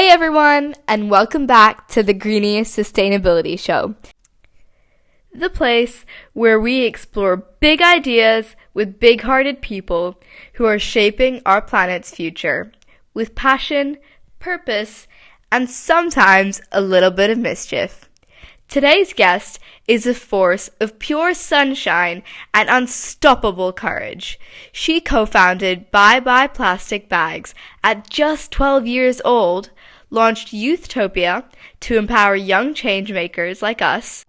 Hey everyone, and welcome back to the Greenius Sustainability Show, the place where we explore big ideas with big-hearted people who are shaping our planet's future with passion, purpose, and sometimes a little bit of mischief. Today's guest is a force of pure sunshine and unstoppable courage. She co-founded Bye Bye Plastic Bags at just 12 years old, launched Youthopia to empower young changemakers like us,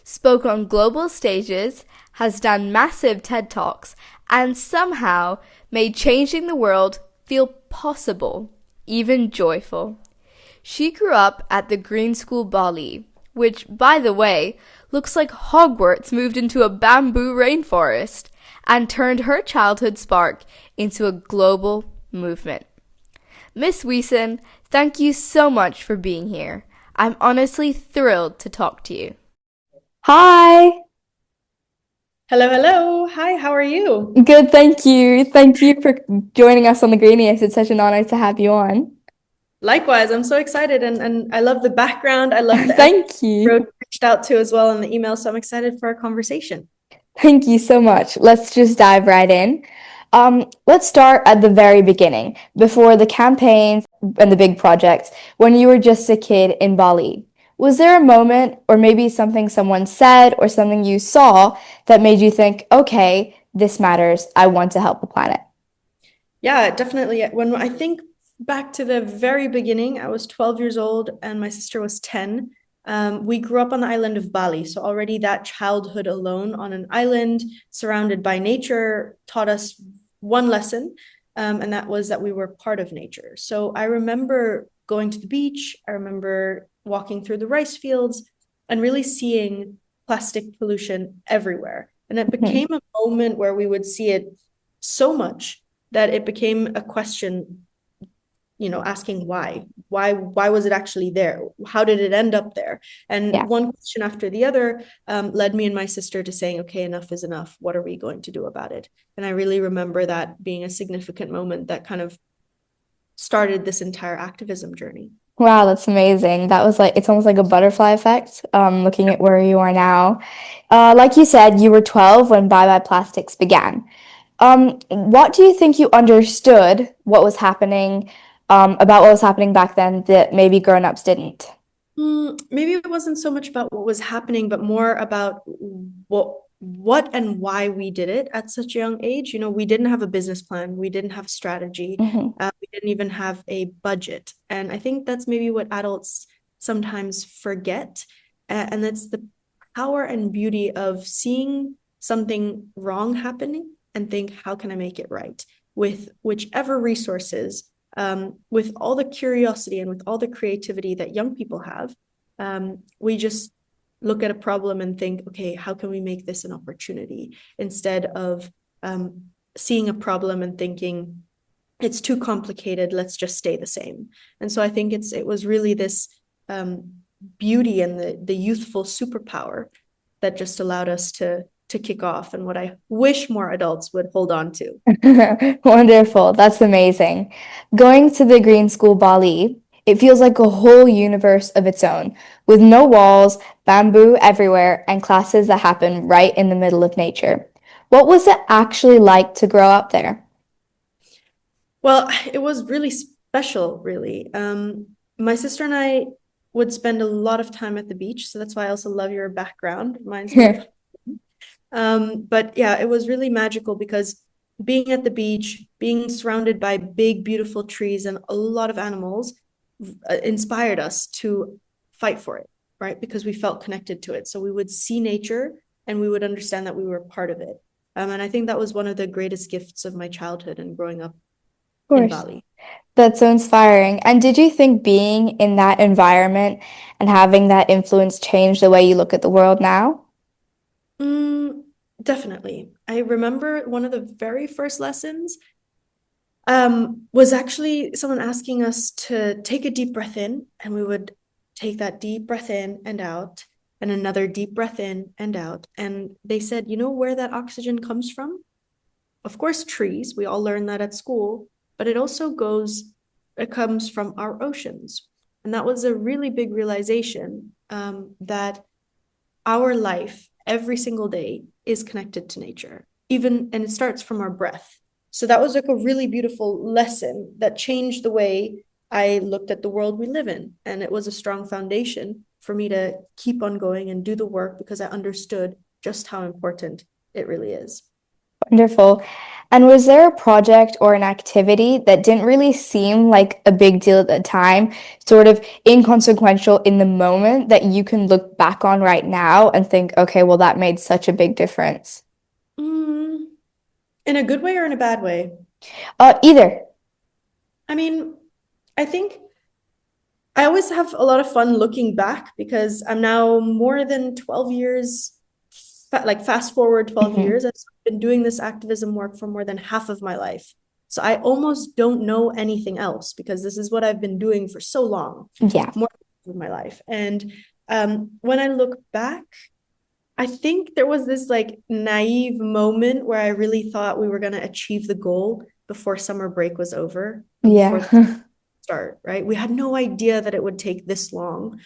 spoke on global stages, has done massive TED Talks, and somehow made changing the world feel possible, even joyful. She grew up at the Green School Bali, which, by the way, looks like Hogwarts moved into a bamboo rainforest, and turned her childhood spark into a global movement. Miss Wijsen, thank you so much for being here. I'm honestly thrilled to talk to you. Hi! Hello, hello. Hi, how are you? Good, thank you. Thank you for joining us on the Greenius. It's such an honor to have you on. Likewise, I'm so excited and I love the background. I love the Thank you. reached out to as well in the email. So I'm excited for our conversation. Thank you so much. Let's just dive right in. Let's start at the very beginning, before the campaigns and the big projects, when you were just a kid in Bali. Was there a moment, or maybe something someone said or something you saw that made you think, okay, this matters. I want to help the planet? Yeah, definitely. When I think back to the very beginning, I was 12 years old and my sister was 10. We grew up on the island of Bali. So already that childhood alone on an island surrounded by nature taught us one lesson. And that was that we were part of nature. So I remember going to the beach. I remember walking through the rice fields and really seeing plastic pollution everywhere. And it became a moment where we would see it so much that it became a question, asking why was it actually there? How did it end up there? And Yeah. one question after the other led me and my sister to saying, okay, enough is enough. What are we going to do about it? And I really remember that being a significant moment that kind of started this entire activism journey. Wow, that's amazing. That was like, it's almost like a butterfly effect, looking at where you are now. Like you said, you were 12 when Bye Bye Plastics began. What do you think you understood what was happening, about what was happening back then that maybe grown-ups didn't? Maybe it wasn't so much about what was happening, but more about what and why we did it at such a young age. We didn't have a business plan, we didn't have a strategy, Hmm. we didn't even have a budget. And I think that's maybe what adults sometimes forget. And that's the power and beauty of seeing something wrong happening and think, how can I make it right? With whichever resources, with all the curiosity and with all the creativity that young people have, we just look at a problem and think, okay, how can we make this an opportunity? Instead of seeing a problem and thinking, it's too complicated, let's just stay the same. And so I think it was really this beauty and the youthful superpower that just allowed us to kick off, and what I wish more adults would hold on to. Wonderful. That's amazing. Going to the Green School Bali, it feels like a whole universe of its own, with no walls, bamboo everywhere, and classes that happen right in the middle of nature. What was it actually like to grow up there? Well, it was really special, really. My sister and I would spend a lot of time at the beach, so that's why I also love your background. Reminds me of but yeah, it was really magical because being at the beach, being surrounded by big, beautiful trees and a lot of animals inspired us to fight for it, right? Because we felt connected to it. So we would see nature and we would understand that we were part of it. And I think that was one of the greatest gifts of my childhood and growing up Of in course. Bali. That's so inspiring. And did you think being in that environment and having that influence change the way you look at the world now? Mm, definitely. I remember one of the very first lessons was actually someone asking us to take a deep breath in, and we would take that deep breath in and out, and another deep breath in and out. And they said, you know where that oxygen comes from? Of course, trees. We all learn that at school, but it also goes it comes from our oceans. And that was a really big realization, that our life every single day is connected to nature, and it starts from our breath. So that was like a really beautiful lesson that changed the way I looked at the world we live in. And it was a strong foundation for me to keep on going and do the work, because I understood just how important it really is. Wonderful. And was there a project or an activity that didn't really seem like a big deal at the time, sort of inconsequential in the moment, that you can look back on right now and think, okay, well, that made such a big difference? Mm, in a good way or in a bad way? Either. I mean, I think I always have a lot of fun looking back, because I'm now more than 12 years, like fast forward 12 Hmm. years. I've been doing this activism work for more than half of my life. So I almost don't know anything else, because this is what I've been doing for so long, Yeah. more of my life. And when I look back, I think there was this like naive moment where I really thought we were going to achieve the goal before summer break was over, before Yeah. the start, right? We had no idea that it would take this long,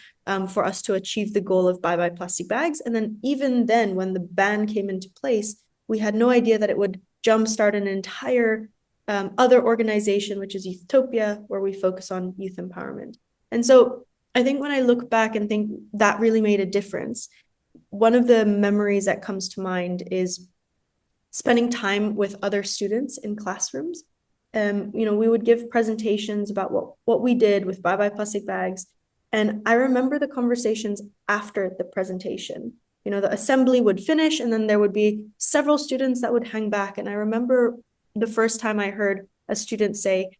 for us to achieve the goal of bye-bye plastic bags. And then even then, when the ban came into place, we had no idea that it would jumpstart an entire other organization, which is Youthopia, where we focus on youth empowerment. And so I think when I look back and think that really made a difference, one of the memories that comes to mind is spending time with other students in classrooms. We would give presentations about what we did with Bye Bye Plastic Bags. And I remember the conversations after the presentation. The assembly would finish, and then there would be several students that would hang back. And I remember the first time I heard a student say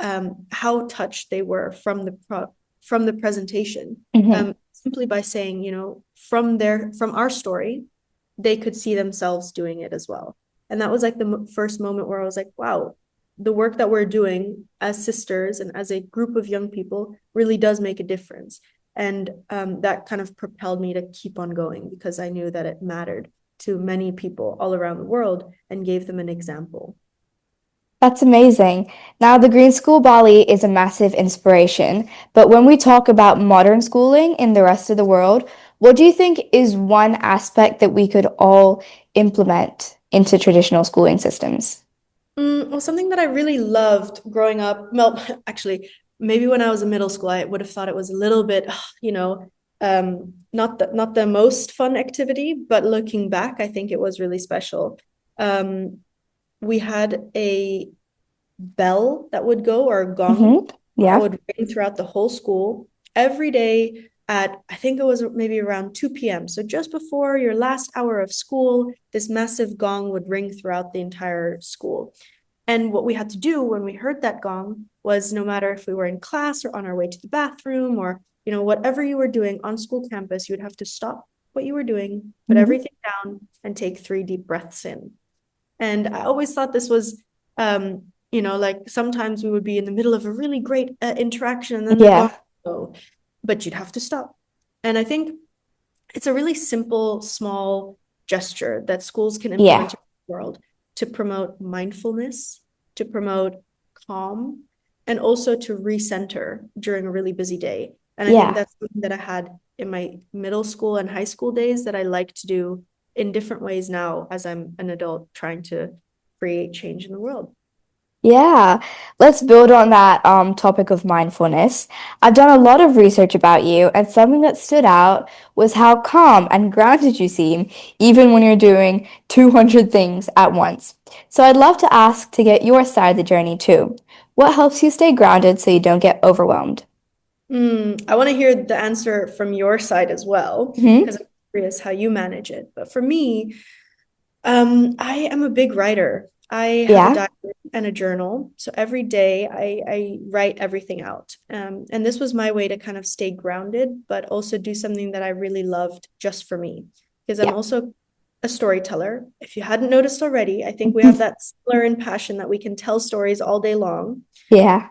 how touched they were from the presentation, Hmm. simply by saying, from our story, they could see themselves doing it as well. And that was like the first moment where I was like, wow, the work that we're doing as sisters and as a group of young people really does make a difference. And that kind of propelled me to keep on going, because I knew that it mattered to many people all around the world and gave them an example. That's amazing. Now, the Green School Bali is a massive inspiration, but when we talk about modern schooling in the rest of the world, what do you think is one aspect that we could all implement into traditional schooling systems? Well, something that I really loved growing up, well, actually, maybe when I was in middle school, I would have thought it was a little bit, not the most fun activity, but looking back, I think it was really special. Um, we had a bell that would go, or a gong Hmm. that Yeah. would ring throughout the whole school every day at, I think it was maybe around 2 p.m. So just before your last hour of school, this massive gong would ring throughout the entire school. And what we had to do when we heard that gong was, no matter if we were in class or on our way to the bathroom, or whatever you were doing on school campus, you would have to stop what you were doing, put Hmm. everything down, and take 3 deep breaths in. And I always thought this was, like sometimes we would be in the middle of a really great interaction, and then the gong Yeah. would go, but you'd have to stop. And I think it's a really simple, small gesture that schools can Yeah. implement in the world to promote mindfulness, to promote calm, and also to recenter during a really busy day. And I think Yeah. that's something that I had in my middle school and high school days that I like to do in different ways now as I'm an adult trying to create change in the world. Yeah, let's build on that topic of mindfulness. I've done a lot of research about you, and something that stood out was how calm and grounded you seem, even when you're doing 200 things at once. So I'd love to ask to get your side of the journey too. What helps you stay grounded so you don't get overwhelmed? I want to hear the answer from your side as well, Hmm. because I'm curious how you manage it. But for me, I am a big writer. I have a Yeah, diary and a journal. So every day I write everything out. And this was my way to kind of stay grounded, but also do something that I really loved just for me. Because I'm yeah. also a storyteller. If you hadn't noticed already, I think we have that similar in passion that we can tell stories all day long. Yeah.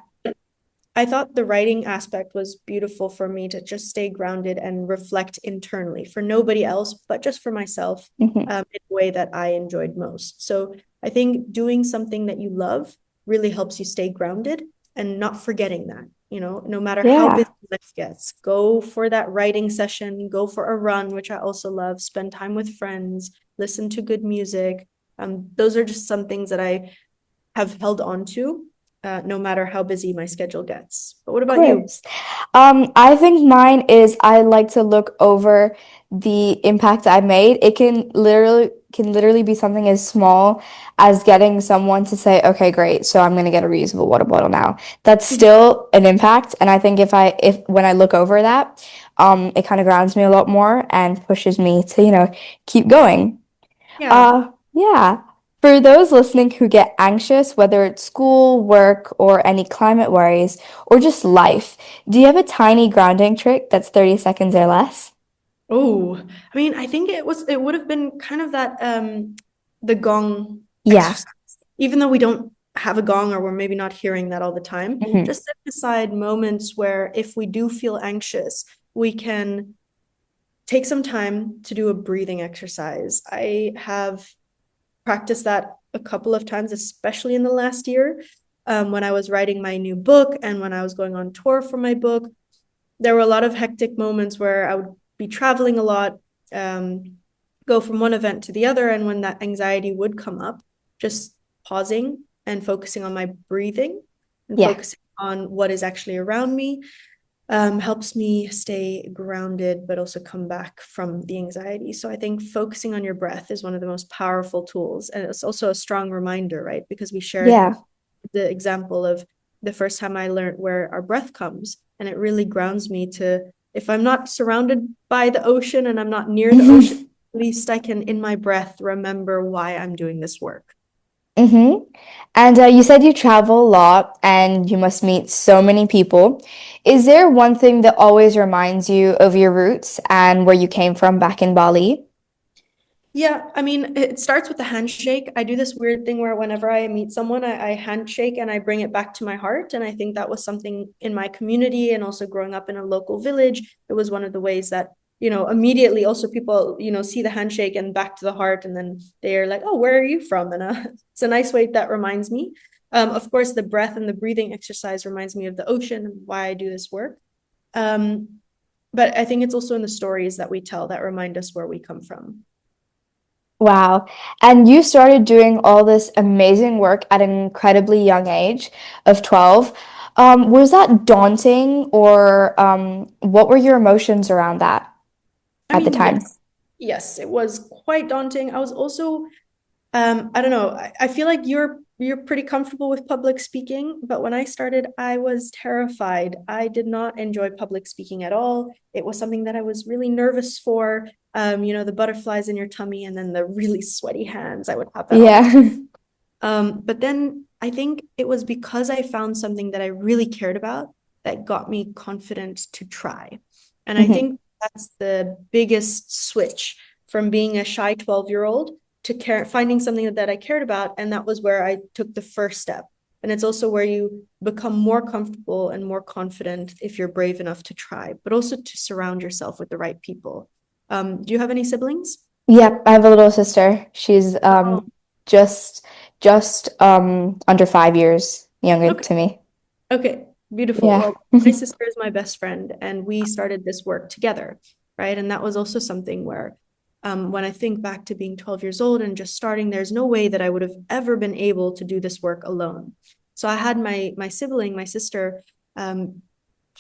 I thought the writing aspect was beautiful for me to just stay grounded and reflect internally for nobody else, but just for myself, Hmm. in a way that I enjoyed most. So I think doing something that you love really helps you stay grounded. and not forgetting that, no matter how Yeah. busy life gets, go for that writing session, go for a run, which I also love, spend time with friends, listen to good music. Those are just some things that I have held on to, no matter how busy my schedule gets. But what about you? Course. I think mine is I like to look over the impact I made. It can literally be something as small as getting someone to say, "Okay, great, so I'm gonna get a reusable water bottle now." That's still an impact, and I think if when I look over that, it kind of grounds me a lot more and pushes me to, keep going. Yeah. Yeah. For those listening who get anxious, whether it's school, work, or any climate worries, or just life, do you have a tiny grounding trick that's 30 seconds or less? Oh, I mean, I think it would have been kind of that the gong Yeah. exercise. Even though we don't have a gong or we're maybe not hearing that all the time, Hmm. just set aside moments where if we do feel anxious, we can take some time to do a breathing exercise. I have practiced that a couple of times, especially in the last year, when I was writing my new book and when I was going on tour for my book. There were a lot of hectic moments where I would be traveling a lot, um, go from one event to the other. And when that anxiety would come up, just pausing and focusing on my breathing and Yeah. focusing on what is actually around me helps me stay grounded, but also come back from the anxiety. So I think focusing on your breath is one of the most powerful tools. And it's also a strong reminder, right? Because we shared Yeah. the example of the first time I learned where our breath comes. And it really grounds me to, if I'm not surrounded by the ocean and I'm not near the ocean, Hmm. at least I can, in my breath, remember why I'm doing this work. Hmm. And you said you travel a lot and you must meet so many people. Is there one thing that always reminds you of your roots and where you came from back in Bali? Yeah, I mean, it starts with the handshake. I do this weird thing where whenever I meet someone, I handshake and I bring it back to my heart. And I think that was something in my community and also growing up in a local village. It was one of the ways that, immediately also people, see the handshake and back to the heart. And then they're like, oh, where are you from? And it's a nice way that reminds me. Of course, the breath and the breathing exercise reminds me of the ocean and why I do this work. Um, but I think it's also in the stories that we tell that remind us where we come from. Wow. And you started doing all this amazing work at an incredibly young age of 12. Was that daunting or what were your emotions around that I at the mean, time? yes, it was quite daunting. I was also, I don't know, I feel like you're pretty comfortable with public speaking, but when I started, I was terrified. I did not enjoy public speaking at all. It was something that I was really nervous for. The butterflies in your tummy and then the really sweaty hands. I would have that all the time. Yeah. But then I think it was because I found something that I really cared about that got me confident to try. And I Mhm. think that's the biggest switch from being a shy 12-year-old to finding something that I cared about. And that was where I took the first step. And it's also where you become more comfortable and more confident if you're brave enough to try, but also to surround yourself with the right people. Do you have any siblings? Yep, I have a little sister. She's Oh, just under 5 years younger okay. to me. Okay, beautiful. Yeah. Well, my sister is my best friend, and we started this work together, right? And that was also something where, when I think back to being 12 years old and just starting, there's no way that I would have ever been able to do this work alone. So I had my sibling, my sister, um,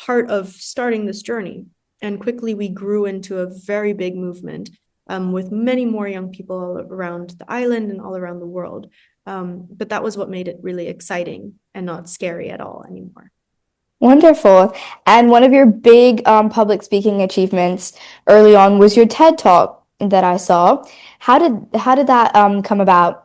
part of starting this journey, and quickly we grew into a very big movement, with many more young people all around the island and all around the world. But that was what made it really exciting and not scary at all anymore. Wonderful. And one of your big public speaking achievements early on was your TED Talk that I saw. How did that come about?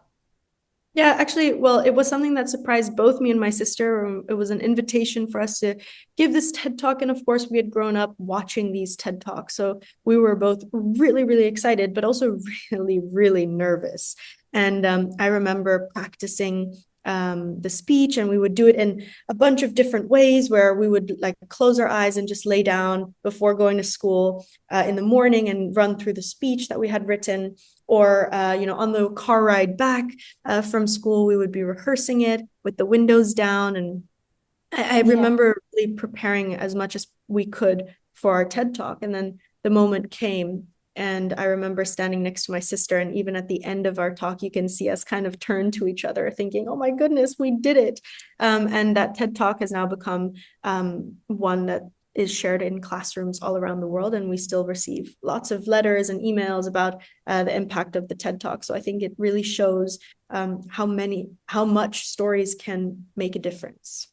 Yeah, actually, well, it was something that surprised both me and my sister. It was an invitation for us to give this TED Talk. And of course, we had grown up watching these TED Talks. So we were both really, really excited, but also really, really nervous. And I remember practicing the speech, and we would do it in a bunch of different ways where we would like close our eyes and just lay down before going to school in the morning and run through the speech that we had written. Or, on the car ride back from school, we would be rehearsing it with the windows down. And I Yeah. remember really preparing as much as we could for our TED Talk. And then the moment came, and I remember standing next to my sister. And even at the end of our talk, you can see us kind of turn to each other, thinking, oh my goodness, we did it. And that TED Talk has now become one that is shared in classrooms all around the world. And we still receive lots of letters and emails about the impact of the TED Talk. So I think it really shows how much stories can make a difference.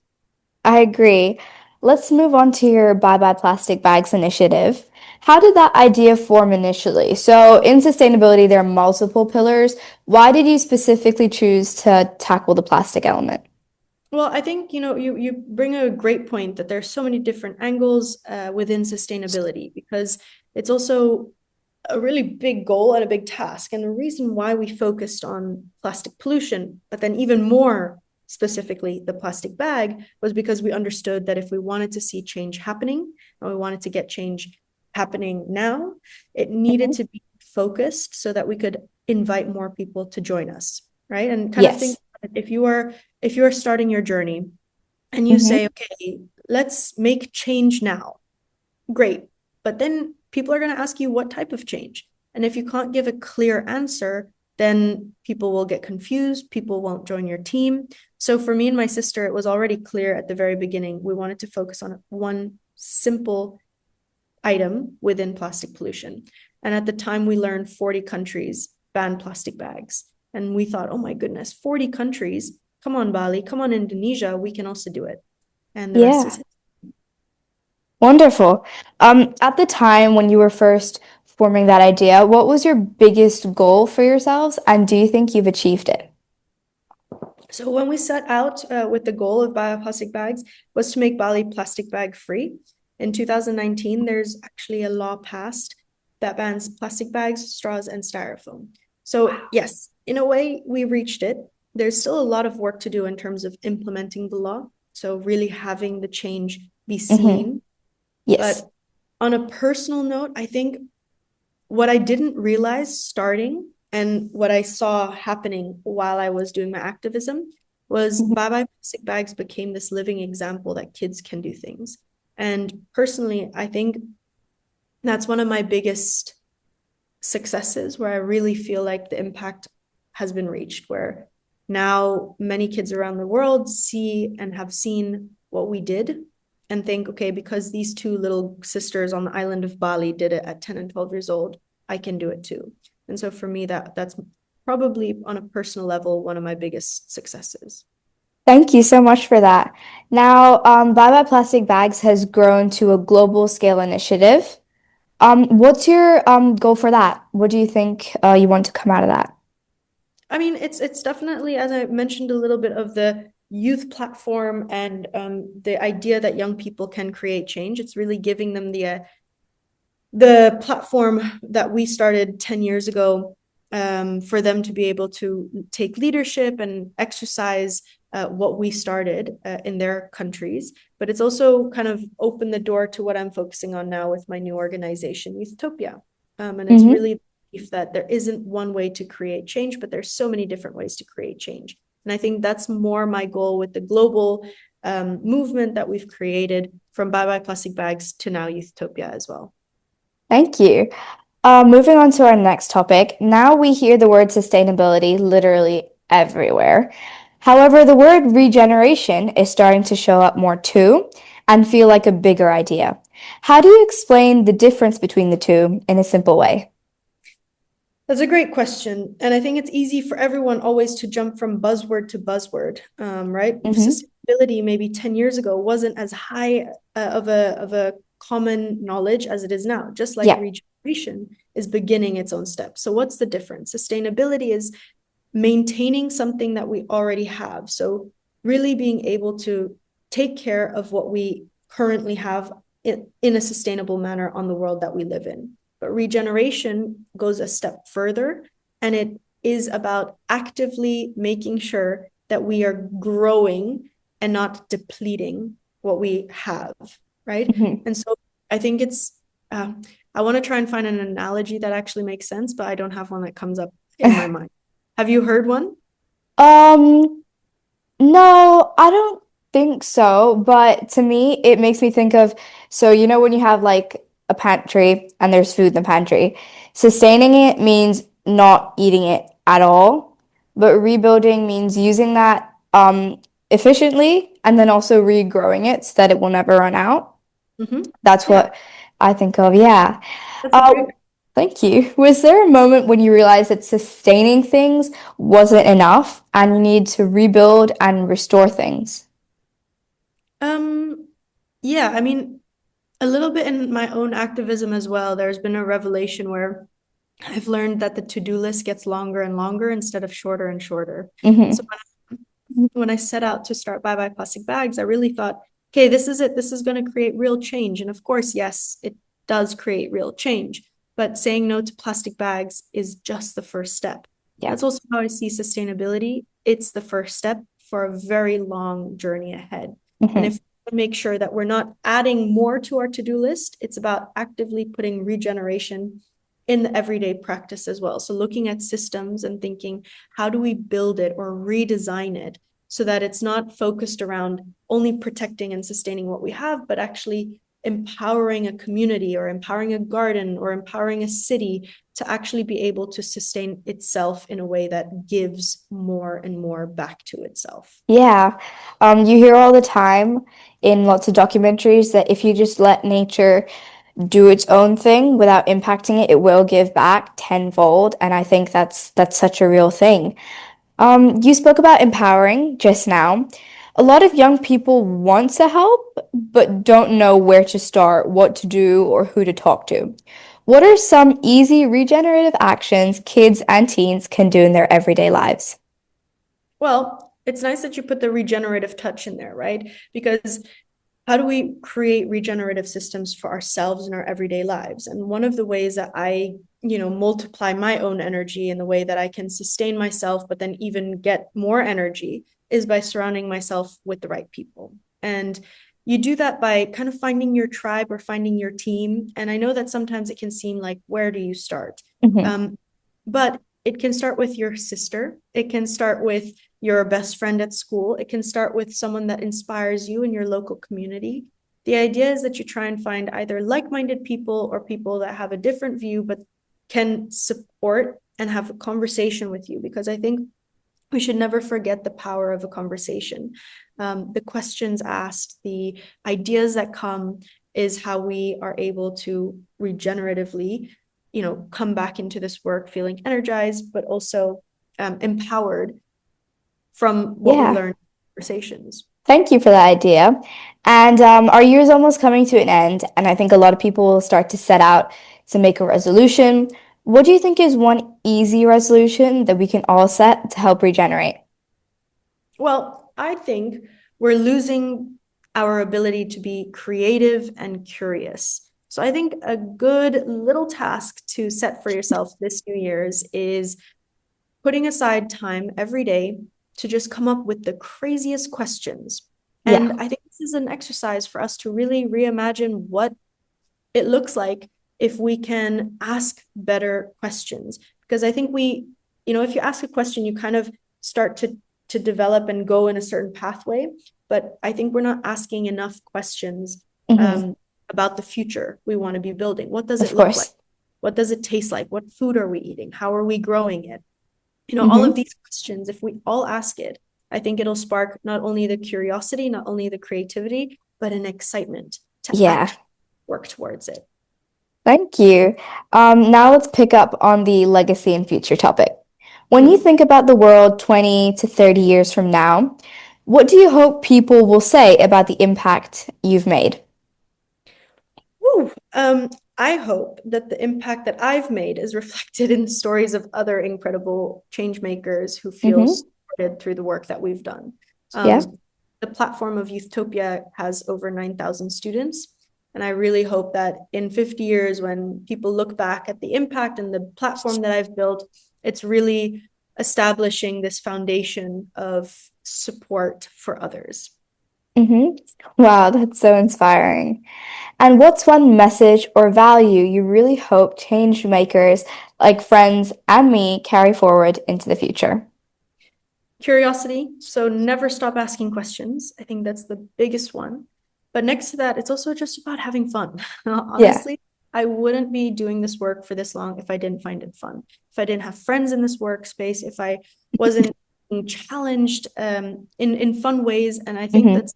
I agree. Let's move on to your Bye Bye Plastic Bags initiative. How did that idea form initially? So, in sustainability, there are multiple pillars. Why did you specifically choose to tackle the plastic element? Well, I think you bring a great point that there's so many different angles within sustainability because it's also a really big goal and a big task. And the reason why we focused on plastic pollution, but then even more specifically the plastic bag, was because we understood that if we wanted to see change happening and we wanted to get change happening now, it needed Mhm. to be focused so that we could invite more people to join us, right? And kind of think Yes. if you are starting your journey and you say, Hmm. okay, let's make change now, great. But then people are going to ask you what type of change. And if you can't give a clear answer, then people will get confused. People won't join your team. So for me and my sister, it was already clear at the very beginning. We wanted to focus on one simple item within plastic pollution. And at the time, we learned 40 countries ban plastic bags. And we thought, oh my goodness, 40 countries. Come on, Bali. Come on, Indonesia. We can also do it. And the rest is Yeah. history. Wonderful. At the time when you were first forming that idea, what was your biggest goal for yourselves, and do you think you've achieved it? So when we set out with the goal of bioplastic bags was to make Bali plastic bag free. In 2019, there's actually a law passed that bans plastic bags, straws, and styrofoam. So yes, in a way, we reached it. There's still a lot of work to do in terms of implementing the law. So really having the change be Hmm. seen. Yes. But on a personal note, I think what I didn't realize starting and what I saw happening while I was doing my activism was Mhm. Bye Bye Plastic Bags became this living example that kids can do things. And personally, I think that's one of my biggest successes where I really feel like the impact has been reached, where now many kids around the world see and have seen what we did and think, okay, because these two little sisters on the island of Bali did it at 10 and 12 years old, I can do it too. And so for me, that's probably on a personal level, one of my biggest successes. Thank you so much for that. Now, Bye Bye Plastic Bags has grown to a global scale initiative. What's your goal for that? What do you think you want to come out of that? I mean, it's definitely, as I mentioned, a little bit of the youth platform and the idea that young people can create change. It's really giving them the platform that we started 10 years ago for them to be able to take leadership and exercise what we started in their countries. But it's also kind of opened the door to what I'm focusing on now with my new organization, Youthopia. And it's Hmm. really the belief that there isn't one way to create change, but there's so many different ways to create change. And I think that's more my goal with the global movement that we've created from Bye Bye Plastic Bags to now Youthopia as well. Thank you. Moving on to our next topic. Now we hear the word sustainability literally everywhere. However, the word regeneration is starting to show up more too and feel like a bigger idea. How do you explain the difference between the two in a simple way? That's a great question. And I think it's easy for everyone always to jump from buzzword to buzzword, right? Hmm. Sustainability maybe 10 years ago wasn't as high of a common knowledge as it is now, just like Yeah. regeneration is beginning its own steps. So what's the difference? Sustainability is maintaining something that we already have. So really being able to take care of what we currently have in a sustainable manner on the world that we live in. But regeneration goes a step further, and it is about actively making sure that we are growing and not depleting what we have, right? Hmm. And so I think I want to try and find an analogy that actually makes sense, but I don't have one that comes up in my mind. Have you heard one? Um, no, I don't. think so, but to me, it makes me think of so when you have like a pantry and there's food in the pantry, sustaining it means not eating it at all, but rebuilding means using that efficiently and then also regrowing it so that it will never run out. That's Yeah, what I think of, yeah. that's a Uh, great. Thank you. Was there a moment when you realized that sustaining things wasn't enough and you need to rebuild and restore things? Um, yeah, I mean, a little bit in my own activism as well. There's been a revelation where I've learned that the to-do list gets longer and longer instead of shorter and shorter. So Hmm. when I set out to start Bye Bye Plastic Bags, I really thought, okay, this is it. This is going to create real change. And of course, yes, it does create real change. But saying no to plastic bags is just the first step. Yeah. That's also how I see sustainability. It's the first step for a very long journey ahead. And Hmm. if we make sure that we're not adding more to our to-do list, it's about actively putting regeneration in the everyday practice as well. So looking at systems and thinking, how do we build it or redesign it so that it's not focused around only protecting and sustaining what we have, but actually empowering a community or empowering a garden or empowering a city to actually be able to sustain itself in a way that gives more and more back to itself. Yeah. You hear all the time in lots of documentaries that if you just let nature do its own thing without impacting it, it will give back tenfold. And I think that's such a real thing. You spoke about empowering just now. A lot of young people want to help, but don't know where to start, what to do, or who to talk to. What are some easy regenerative actions kids and teens can do in their everyday lives? Well, it's nice that you put the regenerative touch in there, right? Because how do we create regenerative systems for ourselves in our everyday lives? And one of the ways that I, multiply my own energy in the way that I can sustain myself, but then even get more energy is by surrounding myself with the right people. And you do that by kind of finding your tribe or finding your team. And I know that sometimes it can seem like, where do you start? Hmm. But it can start with your sister. It can start with your best friend at school. It can start with someone that inspires you in your local community. The idea is that you try and find either like-minded people or people that have a different view, but can support and have a conversation with you, because I think we should never forget the power of a conversation. The questions asked, the ideas that come is how we are able to regeneratively, come back into this work feeling energized, but also empowered from what we Yeah. learned in conversations. Thank you for that idea. And our year is almost coming to an end, and I think a lot of people will start to set out to make a resolution. What do you think is one easy resolution that we can all set to help regenerate? Well, I think we're losing our ability to be creative and curious. So I think a good little task to set for yourself this New Year's is putting aside time every day to just come up with the craziest questions. And Yeah. I think this is an exercise for us to really reimagine what it looks like if we can ask better questions. Because I think if you ask a question, you kind of start to develop and go in a certain pathway. But I think we're not asking enough questions Hmm. um, about the future we want to be building. What does it Of look like? course. What does it taste like? What food are we eating? How are we growing it? All of Hmm. these questions, if we all ask it, I think it'll spark not only the curiosity, not only the creativity, but an excitement to Yeah. actually work towards it. Thank you. Now let's pick up on the legacy and future topic. When you Mm. think about the world 20 to 30 years from now, what do you hope people will say about the impact you've made? Woo. I hope that the impact that I've made is reflected in the stories of other incredible change makers who feel Hmm. supported through the work that we've done. Yeah. The platform of Youthopia has over 9,000 students. And I really hope that in 50 years, when people look back at the impact and the platform that I've built, it's really establishing this foundation of support for others. Hmm. Wow, that's so inspiring. And what's one message or value you really hope change makers like friends and me carry forward into the future? Curiosity. So never stop asking questions. I think that's the biggest one. But next to that, it's also just about having fun. Yeah. Honestly, I wouldn't be doing this work for this long if I didn't find it fun. If I didn't have friends in this workspace, if I wasn't being challenged in fun ways. And I think Hmm. that's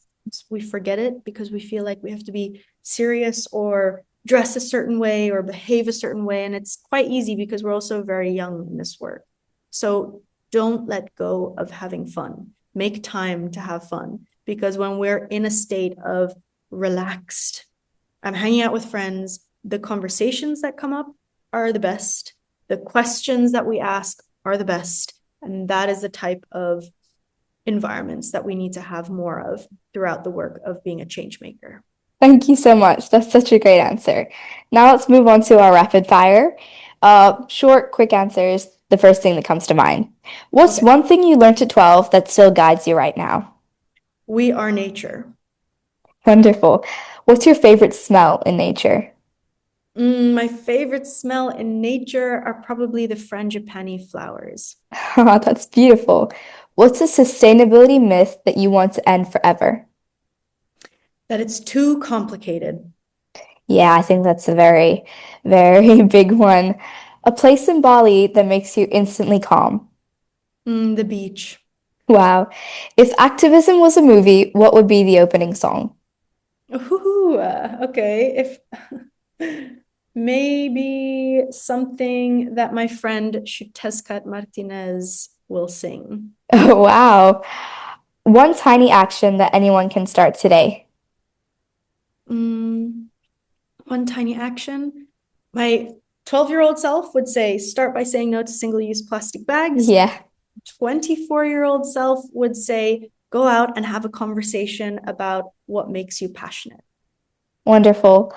we forget it because we feel like we have to be serious or dress a certain way or behave a certain way. And it's quite easy because we're also very young in this work. So don't let go of having fun. Make time to have fun because when we're in a state of relaxed, I'm hanging out with friends, the conversations that come up are the best. The questions that we ask are the best. And that is the type of environments that we need to have more of throughout the work of being a change maker. Thank you so much. That's such a great answer. Now let's move on to our rapid fire. Short, quick answers, the first thing that comes to mind. What's Okay. one thing you learned at 12 that still guides you right now? We are nature. Wonderful. What's your favorite smell in nature? My favorite smell in nature are probably the frangipani flowers. That's beautiful. What's a sustainability myth that you want to end forever? That it's too complicated. Yeah, I think that's a very, very big one. A place in Bali that makes you instantly calm. The beach. Wow. If activism was a movie, what would be the opening song? Ooh, okay. If maybe something that my friend Shutescat Martinez will sing. Oh, wow. One tiny action that anyone can start today. Mm, one tiny action. My 12-year-old self would say, start by saying no to single-use plastic bags. Yeah, 24-year-old self would say, go out and have a conversation about what makes you passionate. wonderful.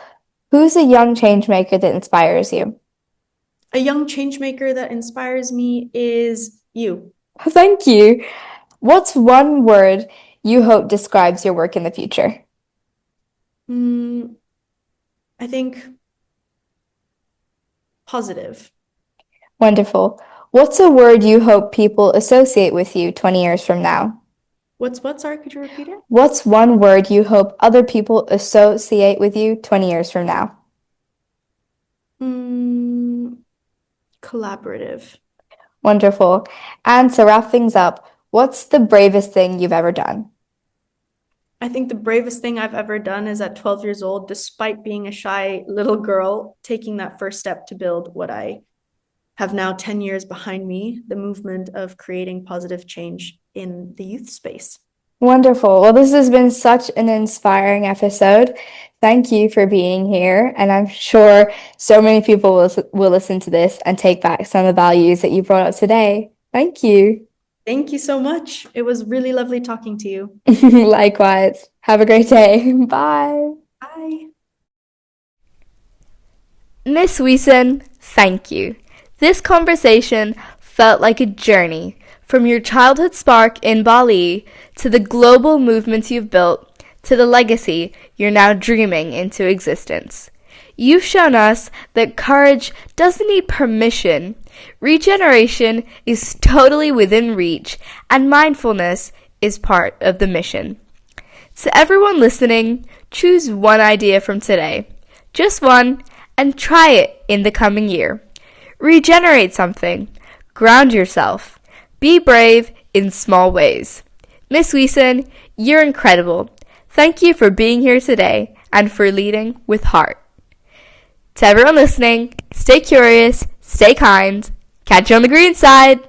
Who's a young change maker that inspires you? A young change maker that inspires me is you. Thank you. What's one word you hope describes your work in the future? Mm, I think positive. Wonderful. What's a word you hope people associate with you 20 years from now? What's what? Sorry, could you repeat it? What's one word you hope other people associate with you 20 years from now? Mm, collaborative. Wonderful. And to wrap things up, what's the bravest thing you've ever done? I think the bravest thing I've ever done is at 12 years old, despite being a shy little girl, taking that first step to build what I have now 10 years behind me, the movement of creating positive change in the youth space. Wonderful. Well, this has been such an inspiring episode. Thank you for being here. And I'm sure so many people will listen to this and take back some of the values that you brought up today. Thank you. Thank you so much. It was really lovely talking to you. Likewise. Have a great day. Bye. Bye. Miss Wijsen, thank you. This conversation felt like a journey from your childhood spark in Bali to the global movements you've built to the legacy you're now dreaming into existence. You've shown us that courage doesn't need permission. Regeneration is totally within reach, and mindfulness is part of the mission. To everyone listening, choose one idea from today, just one, and try it in the coming year. Regenerate something. Ground yourself. Be brave in small ways. Miss Wijsen, you're incredible. Thank you for being here today and for leading with heart. To everyone listening, stay curious, stay kind. Catch you on the green side.